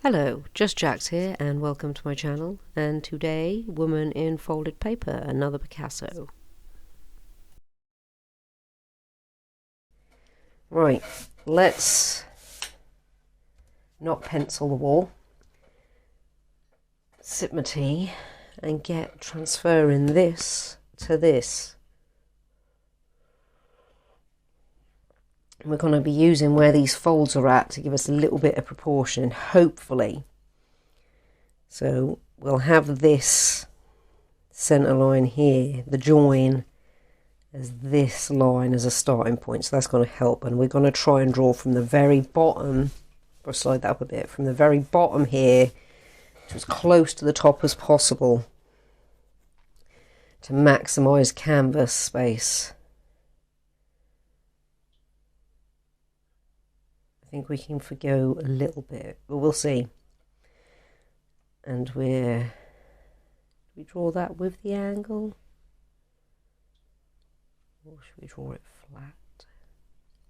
Hello, Just Jax here and welcome to my channel, and today, Woman in Folded Paper, another Picasso. Right, let's not pencil the wall, sip my tea and get transferring this to this. We're going to be using where these folds are at to give us a little bit of proportion, hopefully. So we'll have this centre line here, the join, as this line as a starting point. So that's going to help. And we're going to try and draw from the very bottom, or slide that up a bit, from the very bottom here to as close to the top as possible to maximise canvas space. I think we can forgo a little bit, but we'll see. And we draw that with the angle, or should we draw it flat?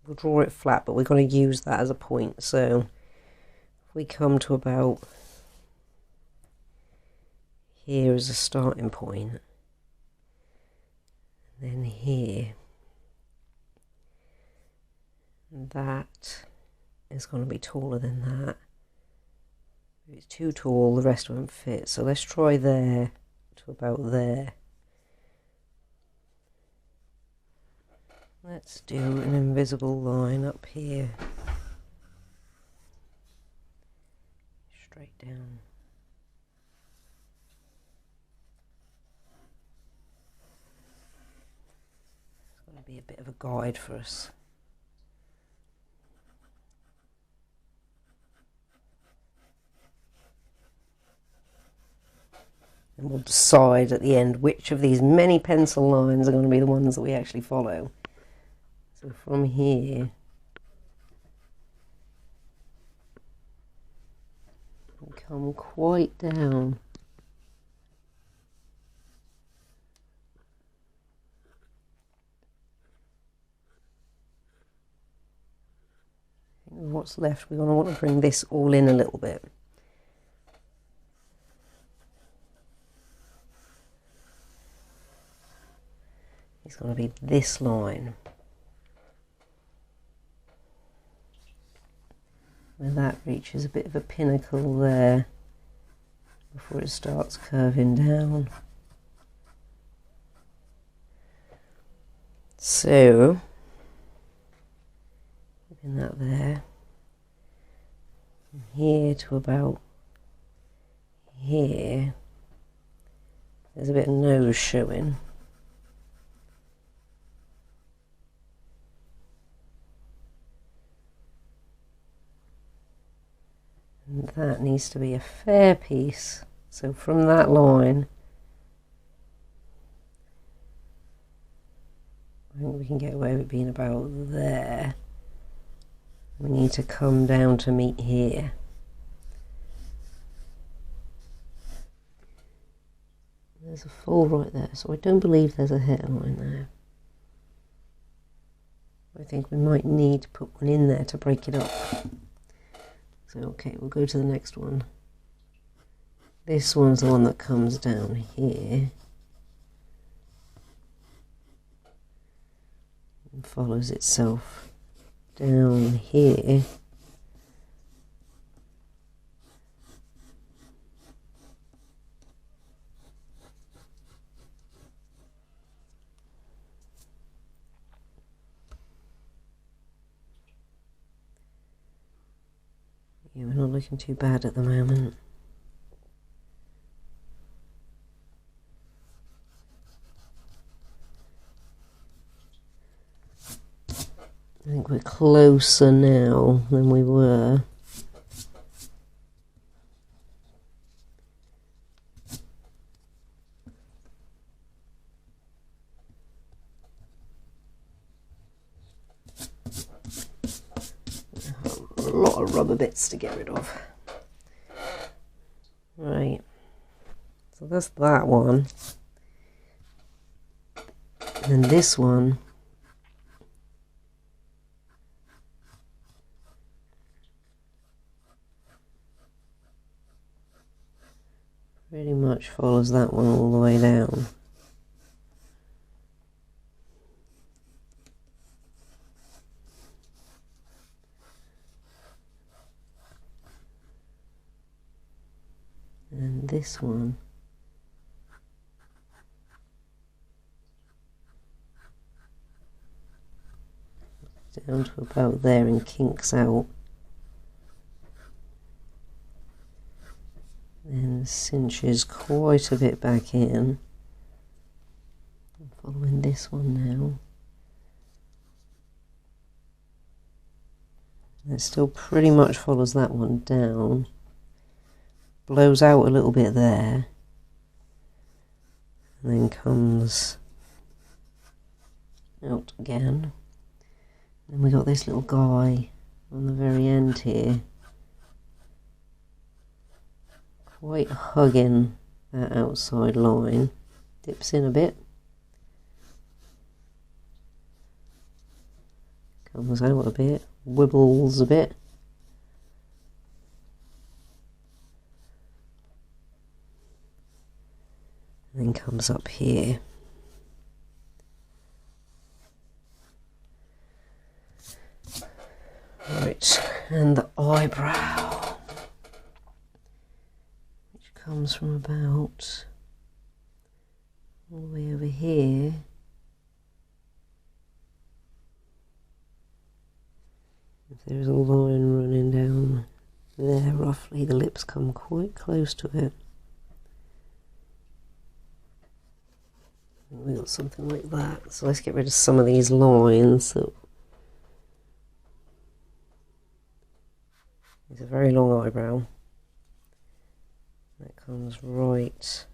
We'll draw it flat, but we're going to use that as a point. So if we come to about here as a starting point, and then here, and that is going to be taller than that. If it's too tall, the rest won't fit. So let's try there to about there. Let's do an invisible line up here. Straight down. It's going to be a bit of a guide for us. And we'll decide at the end which of these many pencil lines are going to be the ones that we actually follow. So from here, we'll come quite down. What's left, we're going to want to bring this all in a little bit. It's going to be this line. Where that reaches a bit of a pinnacle there before it starts curving down. So, putting that there. From here to about here, there's a bit of nose showing. And that needs to be a fair piece. So from that line, I think we can get away with being about there. We need to come down to meet here. There's a fall right there, so I don't believe there's a hairline there. I think we might need to put one in there to break it up. So, okay, we'll go to the next one. This one's the one that comes down here and follows itself down here. Yeah, we're not looking too bad at the moment. I think we're closer now than we were. A lot of rubber bits to get rid of. Right, so that's that one. And this one Pretty much follows that one all the way down. And this one down to about there and kinks out. Then cinches quite a bit back in. I'm following this one now. It still pretty much follows that one down. Blows out a little bit there. And then comes out again. Then we got this little guy on the very end here. Quite hugging that outside line. Dips in a bit. Comes out a bit. Wibbles a bit. And then comes up here. Right, and the eyebrow, which comes from about all the way over here. If there's a line running down there roughly, the lips come quite close to it. And we got something like that. So let's get rid of some of these lines. So it's a very long eyebrow. That comes right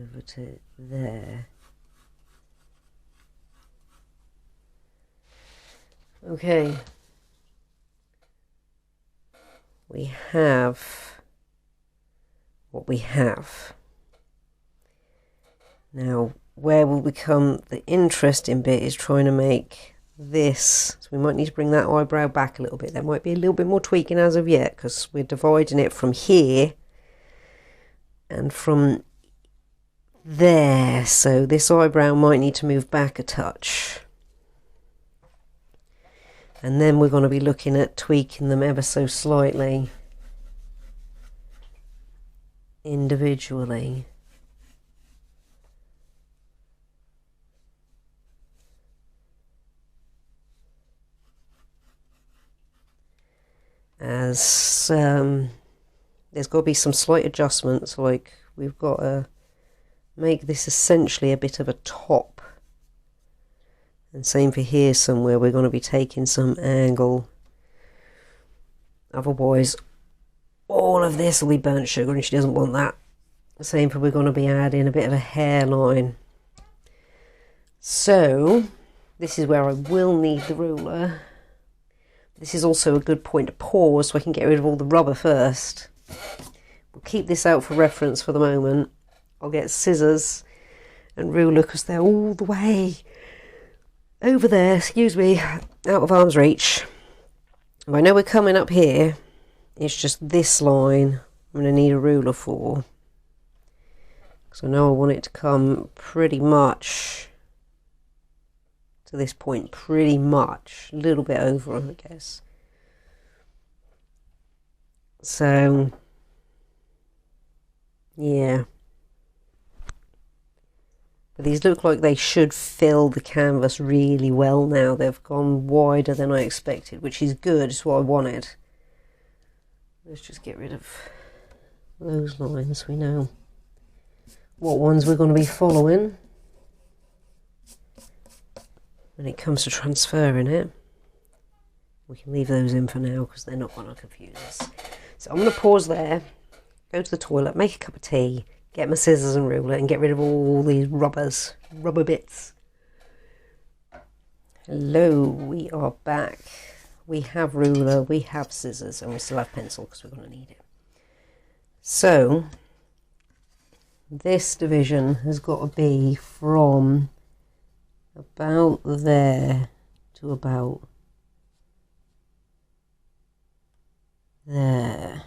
over to there. Okay. We have what we have. Now, where will become the interesting bit is trying to make this. So we might need to bring that eyebrow back a little bit. There might be a little bit more tweaking as of yet because we're dividing it from here and from there. So this eyebrow might need to move back a touch. And then we're going to be looking at tweaking them ever so slightly individually. As there's got to be some slight adjustments, like we've got to make this essentially a bit of a top. And same for here somewhere, we're going to be taking some angle. Otherwise, all of this will be burnt sugar and she doesn't want that. Same for we're going to be adding a bit of a hairline. So, this is where I will need the ruler. This is also a good point to pause so I can get rid of all the rubber first. We'll keep this out for reference for the moment. I'll get scissors and ruler because they're all the way over there, excuse me, out of arm's reach. I know we're coming up here. It's just this line I'm going to need a ruler for. Because I know I want it to come pretty much to this point, pretty much. A little bit over, I guess. So, yeah. But these look like they should fill the canvas really well now. They've gone wider than I expected, which is good. It's what I wanted. Let's just get rid of those lines. We know what ones we're going to be following when it comes to transferring it. We can leave those in for now because they're not going to confuse us. So I'm going to pause there, go to the toilet, make a cup of tea, get my scissors and ruler and get rid of all these rubber bits. Hello, we are back. We have ruler, we have scissors, and we still have pencil because we're going to need it. So, this division has got to be from about there to about there.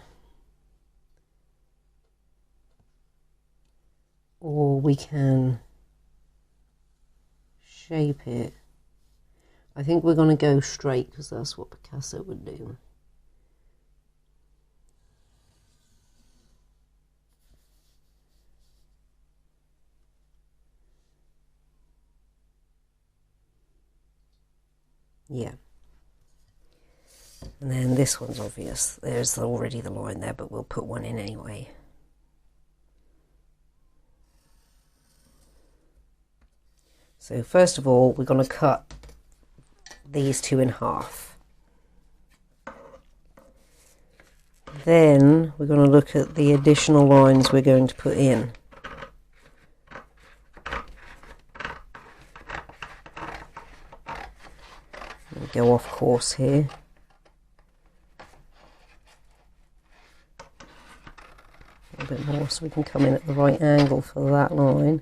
Or we can shape it. I think we're going to go straight because that's what Picasso would do. Yeah. And then this one's obvious. There's already the line there, but we'll put one in anyway. So first of all, we're going to cut these two in half. Then we're going to look at the additional lines we're going to put in. We'll go off course here. A bit more so we can come in at the right angle for that line.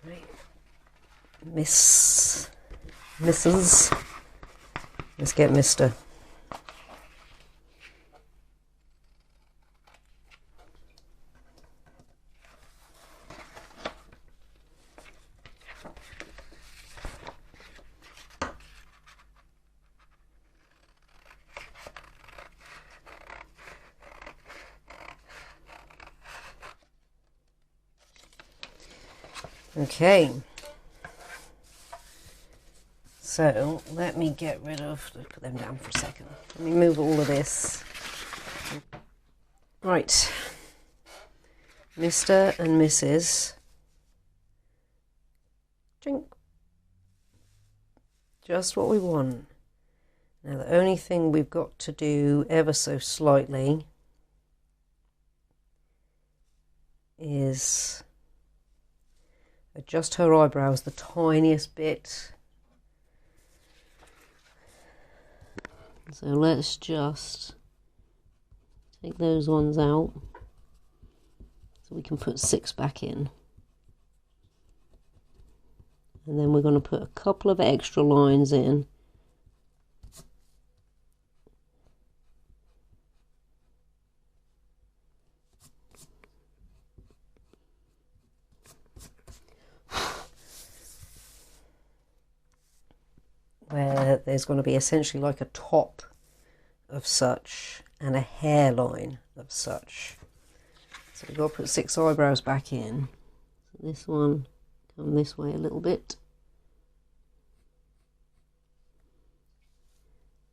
Right. Mrs. Let's get Mr. Okay, so let me get rid of, put them down for a second. Let me move all of this. Right, Mr. and Mrs. Drink. Just what we want. Now the only thing we've got to do ever so slightly is adjust her eyebrows the tiniest bit. So let's just take those ones out so we can put 6 back in. And then we're going to put a couple of extra lines in. Where there's going to be essentially like a top of such and a hairline of such. So we've got to put 6 eyebrows back in. So this one, come this way a little bit.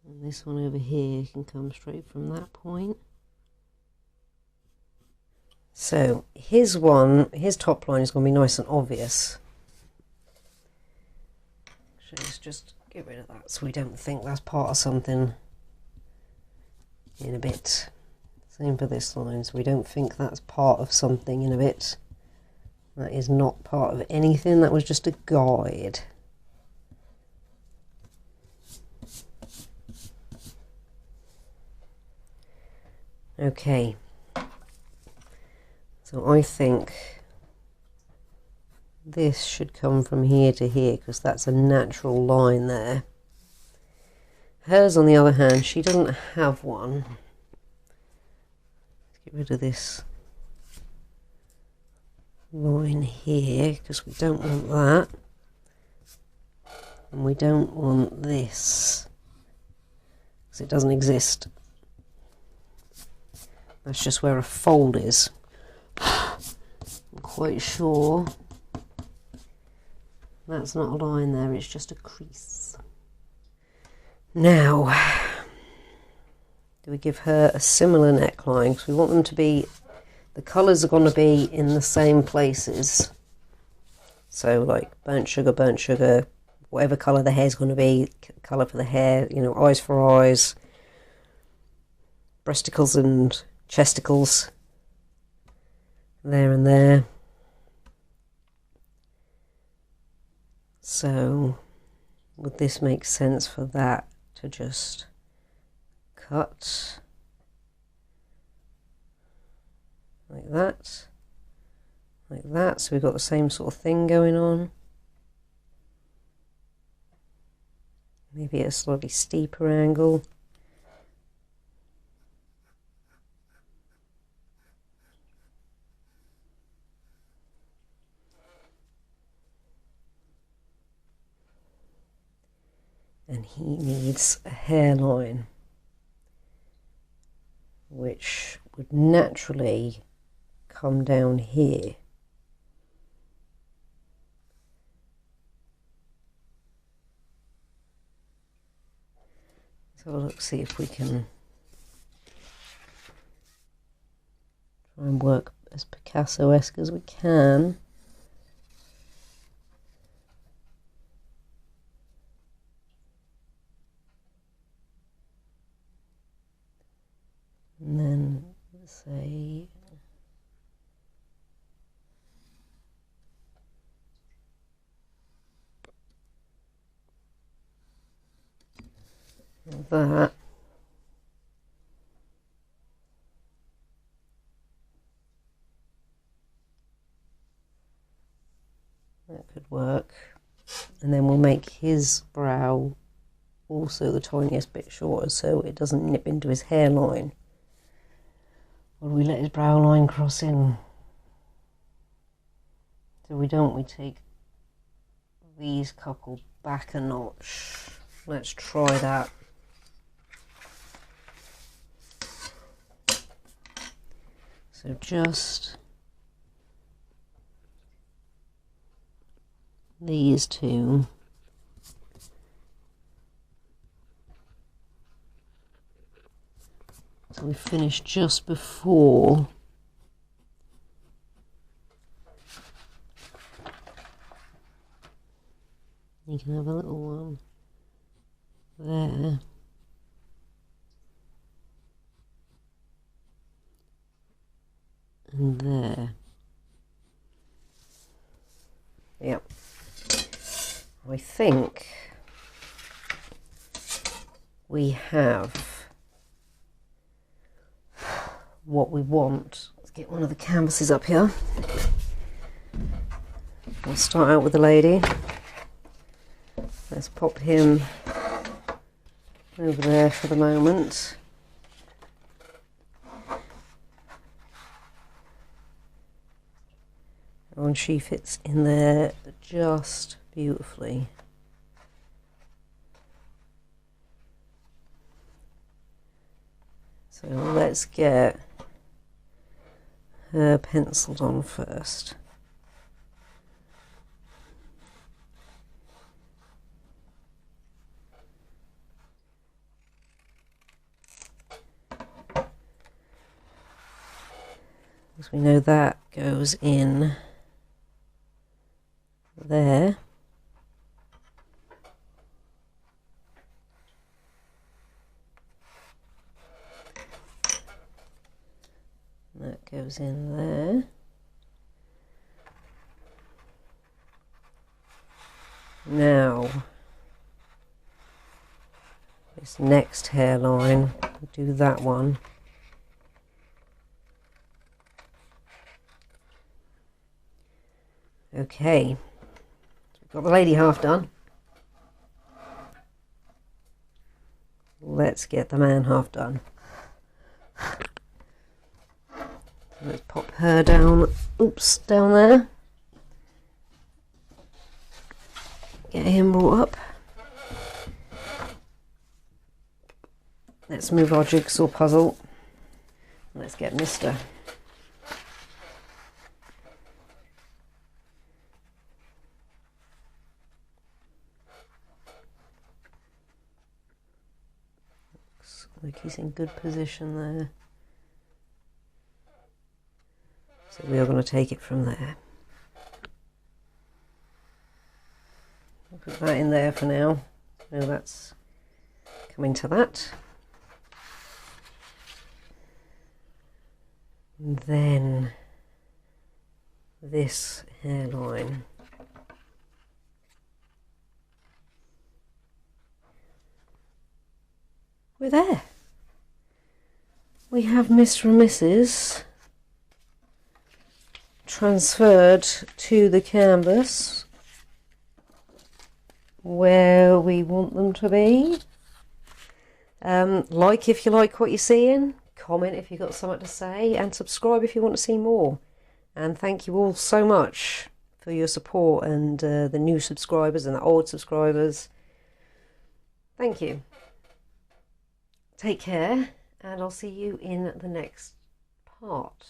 And this one over here can come straight from that point. So his top line is going to be nice and obvious. So let's just get rid of that so we don't think that's part of something in a bit. Same for this line, so we don't think that's part of something in a bit. That is not part of anything, that was just a guide. Okay, so I think this should come from here to here because that's a natural line there. Hers, on the other hand, she doesn't have one. Let's get rid of this line here because we don't want that. And we don't want this because it doesn't exist. That's just where a fold is. I'm quite sure that's not a line there, it's just a crease. Now, do we give her a similar neckline? Because we want them to be, the colours are going to be in the same places. So like burnt sugar, whatever colour the hair's going to be, colour for the hair, you know, eyes for eyes, breasticles and chesticles, there and there. So would this make sense for that to just cut like that, so we've got the same sort of thing going on. maybe at a slightly steeper angle. And he needs a hairline, which would naturally come down here. So let's see if we can try and work as Picasso-esque as we can. And then, let's say, that. That could work. And then we'll make his brow also the tiniest bit shorter so it doesn't nip into his hairline. Or we let his brow line cross in? So we take these couple back a notch. Let's try that. So just these two. So we finished just before you can have a little one there. And there. Yep. I think we have what we want. Let's get one of the canvases up here. We'll start out with the lady. Let's pop him over there for the moment. And she fits in there just beautifully. So let's get her penciled on first. As we know, that goes in there. That goes in there. Now, this next hairline, we'll do that one. Okay, so we've got the lady half done. Let's get the man half done. Let's pop her down, oops, down there. Get him brought up. Let's move our jigsaw puzzle. Let's get Mr. Looks like he's in good position there. So we are going to take it from there. I'll put that in there for now. So that's coming to that. And then this hairline. We're there. We have Mr. and Mrs. transferred to the canvas where we want them to be. Like if you like what you're seeing, comment if you've got something to say, and subscribe if you want to see more. And thank you all so much for your support, and the new subscribers and the old subscribers. Thank you. Take care, and I'll see you in the next part.